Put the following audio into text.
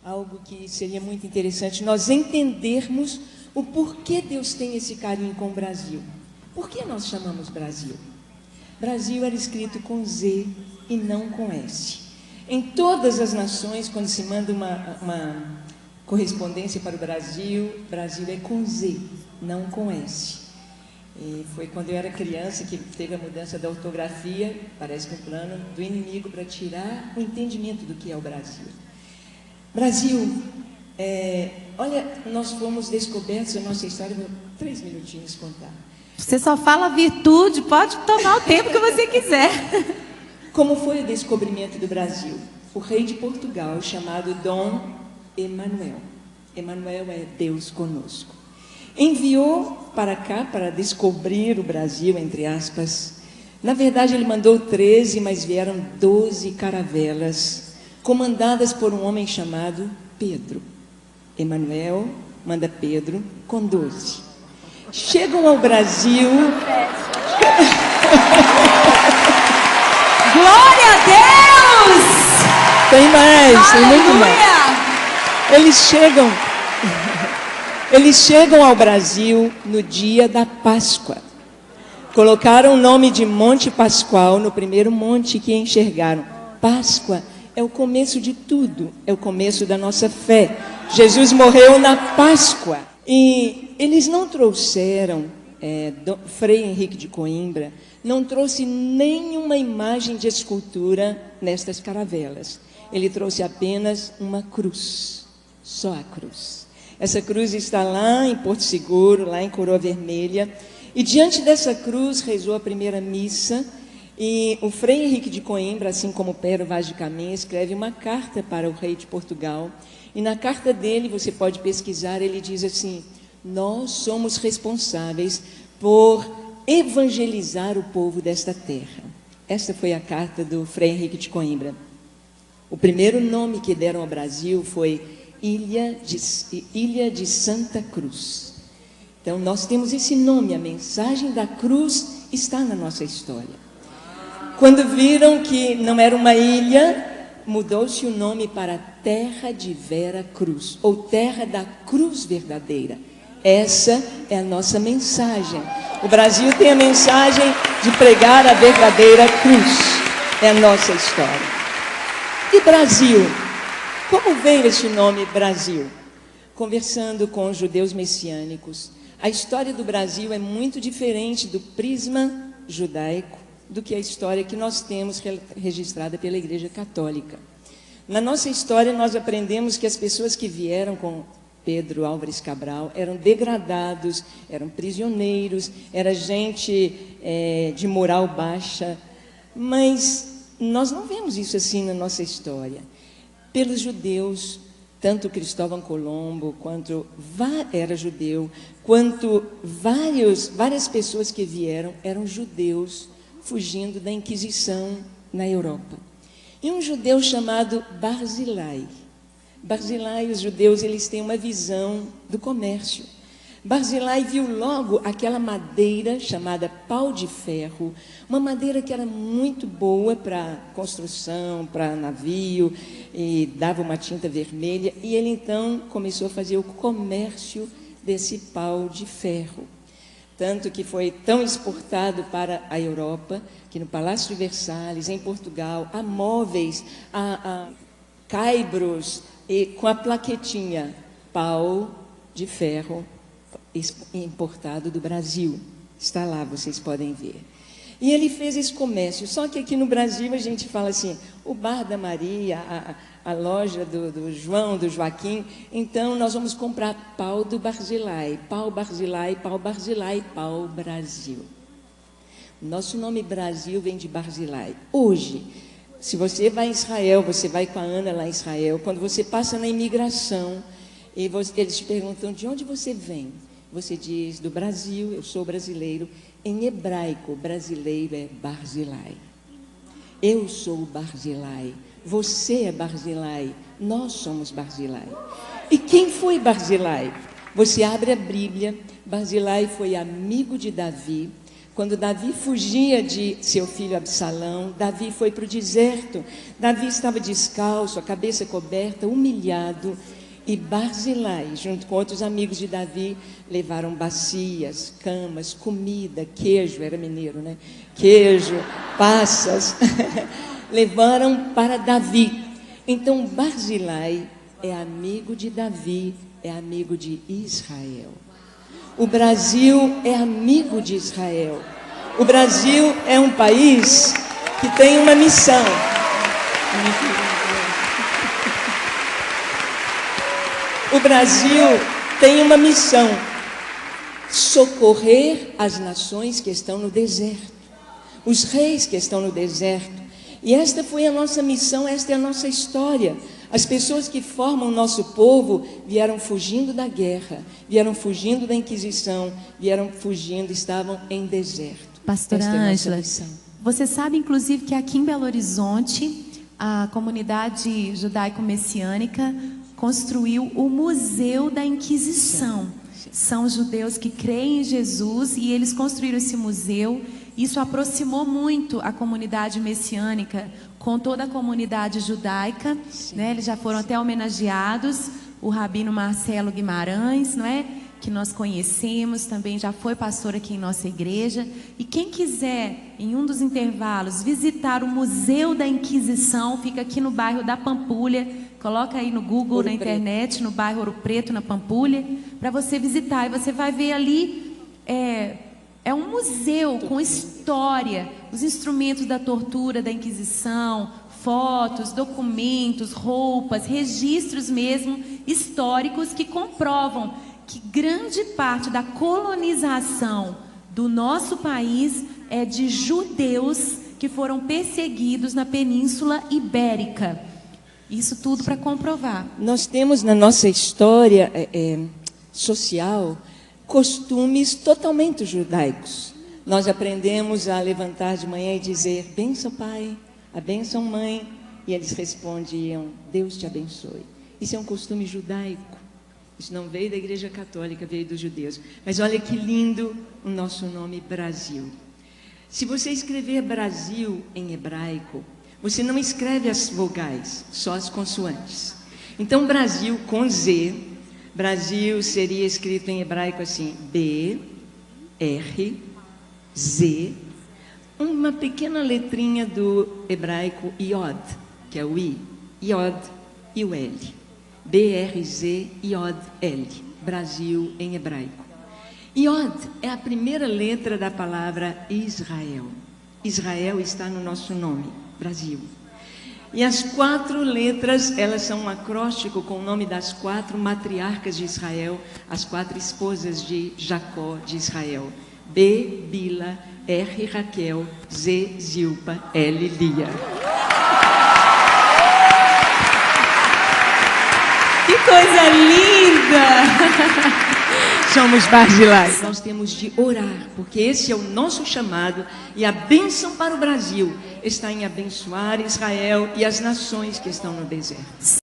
algo que seria muito interessante nós entendermos o porquê Deus tem esse carinho com o Brasil. Por que nós chamamos Brasil? Brasil era escrito com Z e não com S. Em todas as nações, quando se manda uma correspondência para o Brasil, Brasil é com Z, não com S. E foi quando eu era criança que teve a mudança da ortografia, parece que um plano do inimigo para tirar o entendimento do que é o Brasil. Brasil, olha, nós fomos descobertos, a nossa história, vou 3 minutinhos contar. Você só fala virtude, pode tomar o tempo que você quiser. Como foi o descobrimento do Brasil? O rei de Portugal, chamado Dom Emanuel. Emanuel é Deus conosco. Enviou para cá para descobrir o Brasil, entre aspas. Na verdade, ele mandou 13, mas vieram 12 caravelas, comandadas por um homem chamado Pedro. Emanuel manda Pedro com 12. Chegam ao Brasil. Glória a Deus! Tem mais, tem muito mais. Eles chegam ao Brasil no dia da Páscoa. Colocaram o nome de Monte Pascoal no primeiro monte que enxergaram. Páscoa é o começo de tudo, é o começo da nossa fé. Jesus morreu na Páscoa. E eles não trouxeram, Frei Henrique de Coimbra não trouxe nenhuma imagem de escultura nestas caravelas. Ele trouxe apenas uma cruz, só a cruz. Essa cruz está lá em Porto Seguro, lá em Coroa Vermelha. E diante dessa cruz rezou a primeira missa. E o Frei Henrique de Coimbra, assim como Pero Vaz de Caminha, escreve uma carta para o rei de Portugal. E na carta dele, você pode pesquisar, ele diz assim: nós somos responsáveis por evangelizar o povo desta terra. Esta foi a carta do Frei Henrique de Coimbra. O primeiro nome que deram ao Brasil foi Ilha de Santa Cruz. Então, nós temos esse nome, a mensagem da cruz está na nossa história. Quando viram que não era uma ilha, mudou-se o nome para Terra de Vera Cruz, ou Terra da Cruz Verdadeira. Essa é a nossa mensagem. O Brasil tem a mensagem de pregar a verdadeira cruz. É a nossa história. E Brasil? Como veio esse nome Brasil? Conversando com os judeus messiânicos, a história do Brasil é muito diferente do prisma judaico do que a história que nós temos registrada pela Igreja Católica. Na nossa história, nós aprendemos que as pessoas que vieram com Pedro Álvares Cabral eram degradados, eram prisioneiros, era gente de moral baixa, mas nós não vemos isso assim na nossa história. Pelos judeus, tanto Cristóvão Colombo, quanto era judeu, quanto várias pessoas que vieram eram judeus, fugindo da Inquisição na Europa. E um judeu chamado Barzilai. Barzilai, os judeus, eles têm uma visão do comércio. Barzilai viu logo aquela madeira chamada pau de ferro, uma madeira que era muito boa para construção, para navio, e dava uma tinta vermelha, e ele então começou a fazer o comércio desse pau de ferro. Tanto que foi tão exportado para a Europa, que no Palácio de Versalhes, em Portugal, há móveis, há caibros, e com a plaquetinha, pau de ferro importado do Brasil. Está lá, vocês podem ver. E ele fez esse comércio, só que aqui no Brasil a gente fala assim, o bar da Maria, a loja do João, do Joaquim, então nós vamos comprar pau do Barzilai, pau Barzilai, pau Barzilai, pau Brasil. Nosso nome Brasil vem de Barzilai. Hoje, se você vai em Israel, você vai com a Ana lá em Israel, quando você passa na imigração, e eles te perguntam de onde você vem, você diz do Brasil, eu sou brasileiro. Em hebraico, brasileiro é Barzilai. Eu sou Barzilai, você é Barzilai, nós somos Barzilai. E quem foi Barzilai? Você abre a Bíblia, Barzilai foi amigo de Davi. Quando Davi fugia de seu filho Absalão, Davi foi para o deserto. Davi estava descalço, a cabeça coberta, humilhado. E Barzilai, junto com outros amigos de Davi, levaram bacias, camas, comida, queijo, era mineiro, né? Queijo, passas, levaram para Davi. Então Barzilai é amigo de Davi, é amigo de Israel. O Brasil é amigo de Israel. O Brasil é um país que tem uma missão. O Brasil tem uma missão: socorrer as nações que estão no deserto, os reis que estão no deserto. E esta foi a nossa missão, esta é a nossa história. As pessoas que formam o nosso povo vieram fugindo da guerra, vieram fugindo da Inquisição, vieram fugindo, estavam em deserto. Pastora Ângela, você sabe inclusive que aqui em Belo Horizonte, a comunidade judaico-messiânica construiu o Museu da Inquisição. São judeus que creem em Jesus e eles construíram esse museu. Isso aproximou muito a comunidade messiânica com toda a comunidade judaica, né? Eles já foram até homenageados. O rabino Marcelo Guimarães, não é? Que nós conhecemos, também já foi pastor aqui em nossa igreja. E quem quiser, em um dos intervalos, visitar o Museu da Inquisição, fica aqui no bairro da Pampulha. Coloca aí no Google, Ouro na internet, Preto. No bairro Ouro Preto, na Pampulha, para você visitar. E você vai ver ali, é um museu com história, os instrumentos da tortura, da Inquisição, fotos, documentos, roupas, registros mesmo históricos que comprovam que grande parte da colonização do nosso país é de judeus que foram perseguidos na Península Ibérica. Isso tudo para comprovar. Nós temos na nossa história social costumes totalmente judaicos. Nós aprendemos a levantar de manhã e dizer: benção pai, a benção mãe, e eles respondiam: Deus te abençoe. Isso é um costume judaico. Isso não veio da Igreja Católica, veio dos judeus. Mas olha que lindo o nosso nome, Brasil. Se você escrever Brasil em hebraico, você não escreve as vogais, só as consoantes. Então, Brasil com Z, Brasil seria escrito em hebraico assim: B, R, Z, uma pequena letrinha do hebraico Iod, que é o I, Iod e o L. B-R-Z, Iod, L. Brasil em hebraico. Iod é a primeira letra da palavra Israel. Israel está no nosso nome, Brasil. E as 4 letras, elas são um acróstico com o nome das 4 matriarcas de Israel, as 4 esposas de Jacó de Israel. B, Bila, R, Raquel, Z, Zilpa, L, Lia. Que coisa linda! Somos Barzilai. Nós temos de orar, porque esse é o nosso chamado, e a bênção para o Brasil está em abençoar Israel e as nações que estão no deserto.